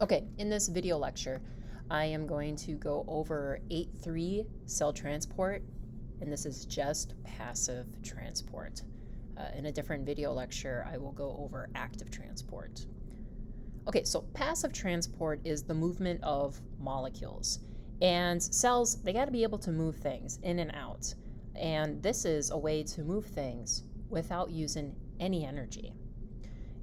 Okay, in this video lecture, I am going to go over 8.3 cell transport, and this is just passive transport. In a different video lecture, I will go over active transport. Okay, so passive transport is the movement of molecules. And cells, they got to be able to move things in and out. And this is a way to move things without using any energy.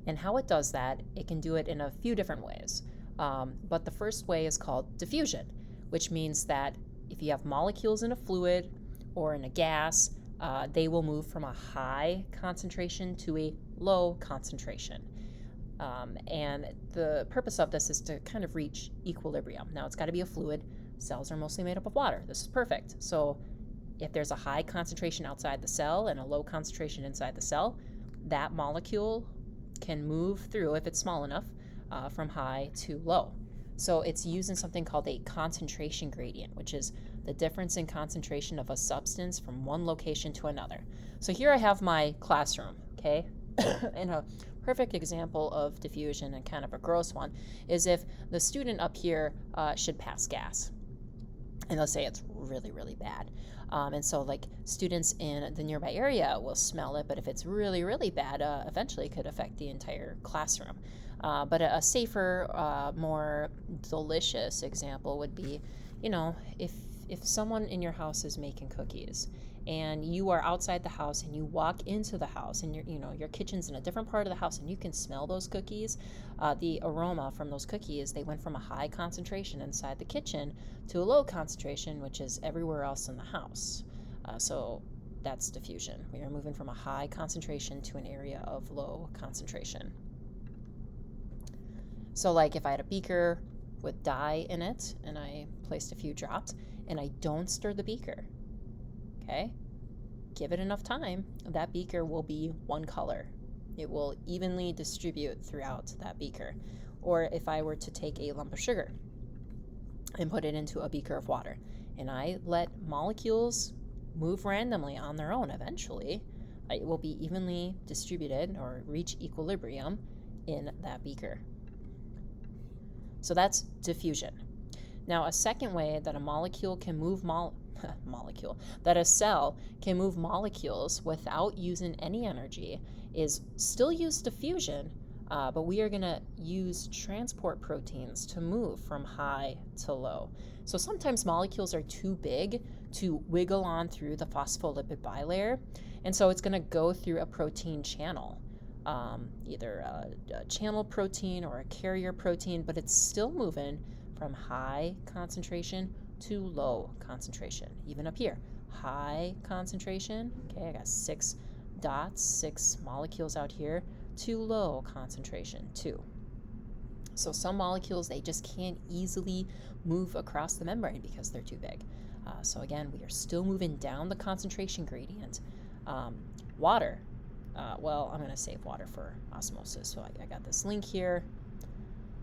And how it does that, it can do it in a few different ways. But the first way is called diffusion, which means that if you have molecules in a fluid or in a gas, they will move from a high concentration to a low concentration. And the purpose of this is to kind of reach equilibrium. Now, it's got to be a fluid. Cells are mostly made up of water. This is perfect. So if there's a high concentration outside the cell and a low concentration inside the cell, that molecule can move through, if it's small enough, from high to low. So it's using something called a concentration gradient, which is the difference in concentration of a substance from one location to another. So here I have my classroom, okay? And a perfect example of diffusion, and kind of a gross one, is if the student up here should pass gas. And let's say it's really, really bad. And so like students in the nearby area will smell it, but if it's really, really bad, eventually it could affect the entire classroom. But a safer, more delicious example would be, if someone in your house is making cookies and you are outside the house and you walk into the house and your kitchen's in a different part of the house and you can smell those cookies, the aroma from those cookies, they went from a high concentration inside the kitchen to a low concentration, which is everywhere else in the house. So that's diffusion. We are moving from a high concentration to an area of low concentration. So like if I had a beaker with dye in it and I placed a few drops and I don't stir the beaker, okay, give it enough time, that beaker will be one color. It will evenly distribute throughout that beaker. Or if I were to take a lump of sugar and put it into a beaker of water and I let molecules move randomly on their own, eventually it will be evenly distributed or reach equilibrium in that beaker. So that's diffusion. Now, a second way that a molecule can move that a cell can move molecules without using any energy is still use diffusion, but we are going to use transport proteins to move from high to low. So sometimes molecules are too big to wiggle on through the phospholipid bilayer, and so it's going to go through a protein channel. Either a channel protein or a carrier protein, but it's still moving from high concentration to low concentration. Even up here, high concentration, okay, I got 6 dots, 6 molecules out here, to low concentration, 2. So some molecules, they just can't easily move across the membrane because they're too big. So again, we are still moving down the concentration gradient. Water. Well, I'm going to save water for osmosis. So I got this link here.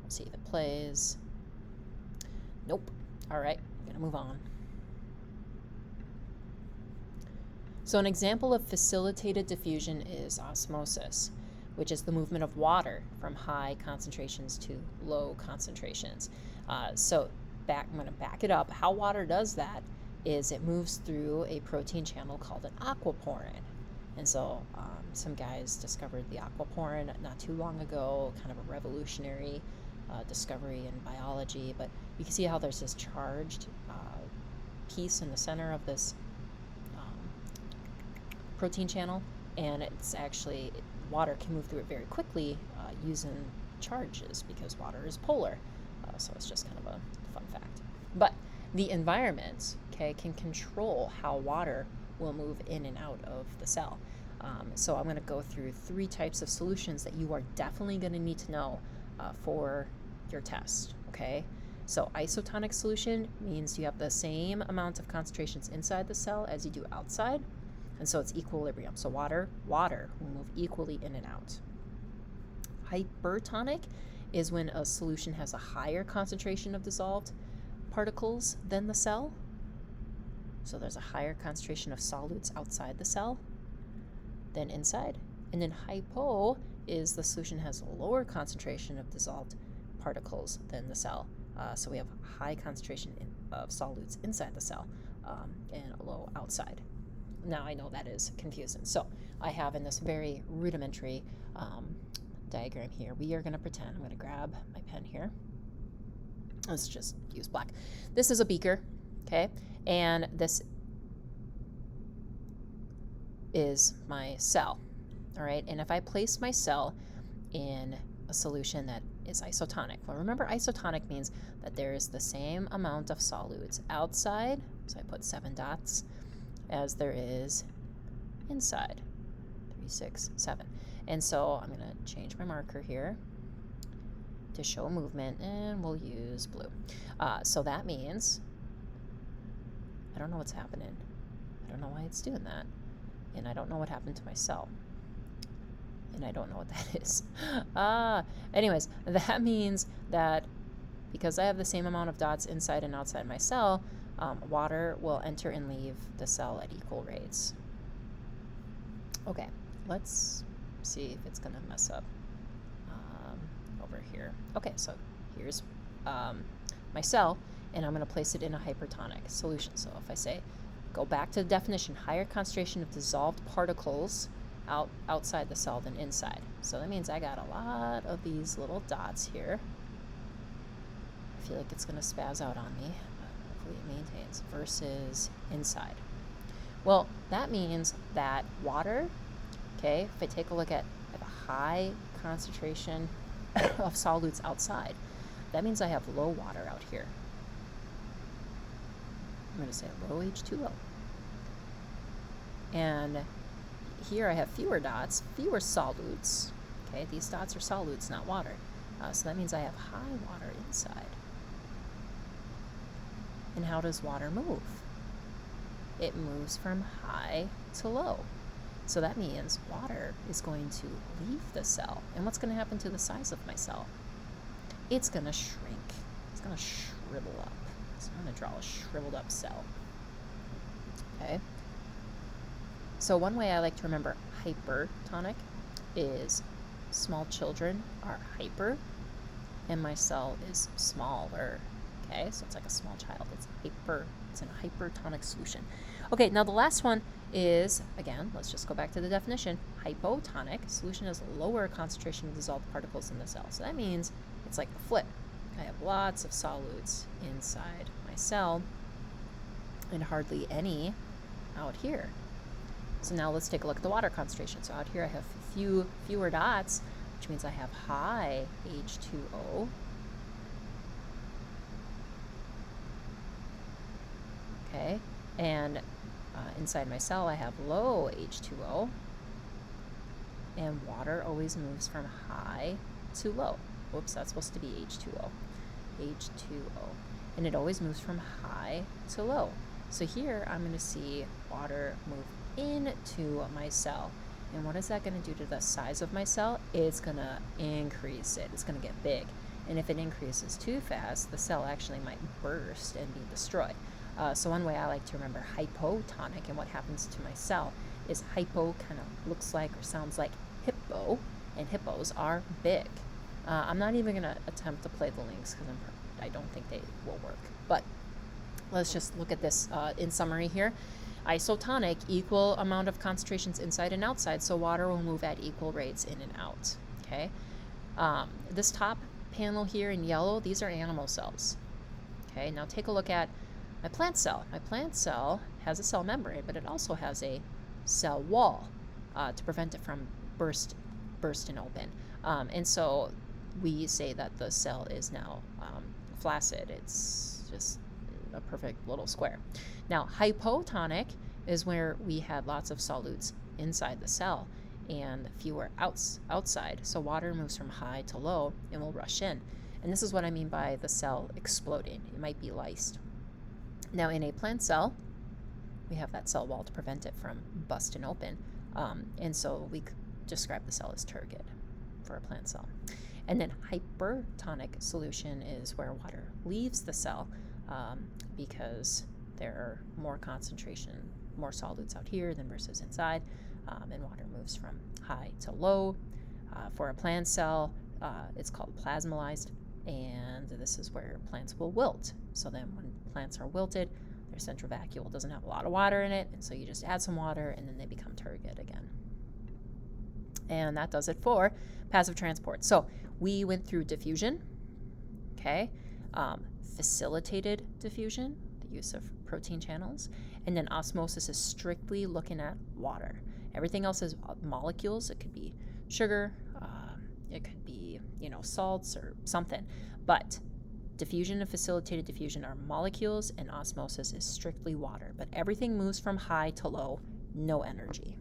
Let's see if it plays. Nope. All right, I'm going to move on. So an example of facilitated diffusion is osmosis, which is the movement of water from high concentrations to low concentrations. I'm going to back it up. How water does that is it moves through a protein channel called an aquaporin. And so some guys discovered the aquaporin not too long ago, kind of a revolutionary discovery in biology. But you can see how there's this charged piece in the center of this protein channel, and it's actually, water can move through it very quickly using charges because water is polar. So it's just kind of a fun fact. But the environment, okay, can control how water will move in and out of the cell. So I'm going to go through 3 types of solutions that you are definitely going to need to know for your test, okay? So isotonic solution means you have the same amount of concentrations inside the cell as you do outside, and so it's equilibrium. So water will move equally in and out. Hypertonic is when a solution has a higher concentration of dissolved particles than the cell. So there's a higher concentration of solutes outside the cell than inside. And then hypo is the solution has a lower concentration of dissolved particles than the cell. So we have high concentration of solutes inside the cell and low outside. Now I know that is confusing. So I have in this very rudimentary diagram here, we are going to pretend, I'm going to grab my pen here. Let's just use black. This is a beaker, okay? And this is my cell, all right? And if I place my cell in a solution that is isotonic. Well, remember, isotonic means that there is the same amount of solutes outside, so I put 7 dots, as there is inside, 3, 6, 7. And so I'm going to change my marker here to show movement, and we'll use blue. So that means, I don't know what's happening. I don't know why it's doing that. And I don't know what happened to my cell. And I don't know what that is. Anyways, that means that because I have the same amount of dots inside and outside my cell, water will enter and leave the cell at equal rates. Okay, let's see if it's gonna mess up over here. Okay, so here's my cell, and I'm gonna place it in a hypertonic solution. So if I say, go back to the definition, higher concentration of dissolved particles outside the cell than inside. So that means I got a lot of these little dots here. I feel like it's going to spaz out on me, but hopefully it maintains, versus inside. Well, that means that water, okay, if I take a look at a high concentration of solutes outside, that means I have low water out here. I'm going to say low H2O. And here I have fewer dots, fewer solutes. Okay, these dots are solutes, not water. So that means I have high water inside. And how does water move? It moves from high to low. So that means water is going to leave the cell. And what's going to happen to the size of my cell? It's going to shrink. It's going to shrivel up. So I'm going to draw a shriveled up cell. Okay. So one way I like to remember hypertonic is small children are hyper, and my cell is smaller. Okay, so it's like a small child. It's hyper. It's in a hypertonic solution. Okay, now the last one is, again, let's just go back to the definition. Hypotonic solution has lower concentration of dissolved particles in the cell. So that means it's like the flip. I have lots of solutes inside my cell and hardly any out here. So now let's take a look at the water concentration. So out here I have fewer dots, which means I have high H2O. Okay, and inside my cell I have low H2O, and water always moves from high to low. Whoops, that's supposed to be H2O. H2O. And it always moves from high to low. So here I'm going to see water move into my cell. And what is that going to do to the size of my cell? It's going to increase it. It's going to get big. And if it increases too fast, the cell actually might burst and be destroyed. So one way I like to remember hypotonic and what happens to my cell is hypo kind of looks like or sounds like hippo, and hippos are big. I'm not even going to attempt to play the links because I don't think they will work. But let's just look at this in summary here. Isotonic, equal amount of concentrations inside and outside, so water will move at equal rates in and out. Okay. This top panel here in yellow, these are animal cells. Okay, now take a look at my plant cell. My plant cell has a cell membrane, but it also has a cell wall to prevent it from bursting open. And so we say that the cell is now flaccid. It's just a perfect little square. Now, hypotonic is where we had lots of solutes inside the cell and fewer outside. So water moves from high to low and will rush in. And this is what I mean by the cell exploding. It might be lysed. Now, in a plant cell, we have that cell wall to prevent it from busting open. And so we describe the cell as turgid for a plant cell. And then hypertonic solution is where water leaves the cell because there are more concentration, more solutes out here than versus inside, and water moves from high to low. For a plant cell, it's called plasmolysed, And this is where plants will wilt. So then when plants are wilted, their central vacuole doesn't have a lot of water in it, and so you just add some water and then they become turgid again. And that does it for passive transport. So we went through diffusion, okay, facilitated diffusion, the use of protein channels, and then osmosis is strictly looking at water. Everything else is molecules. It could be sugar, it could be, salts or something, but diffusion and facilitated diffusion are molecules, and osmosis is strictly water. But everything moves from high to low, no energy.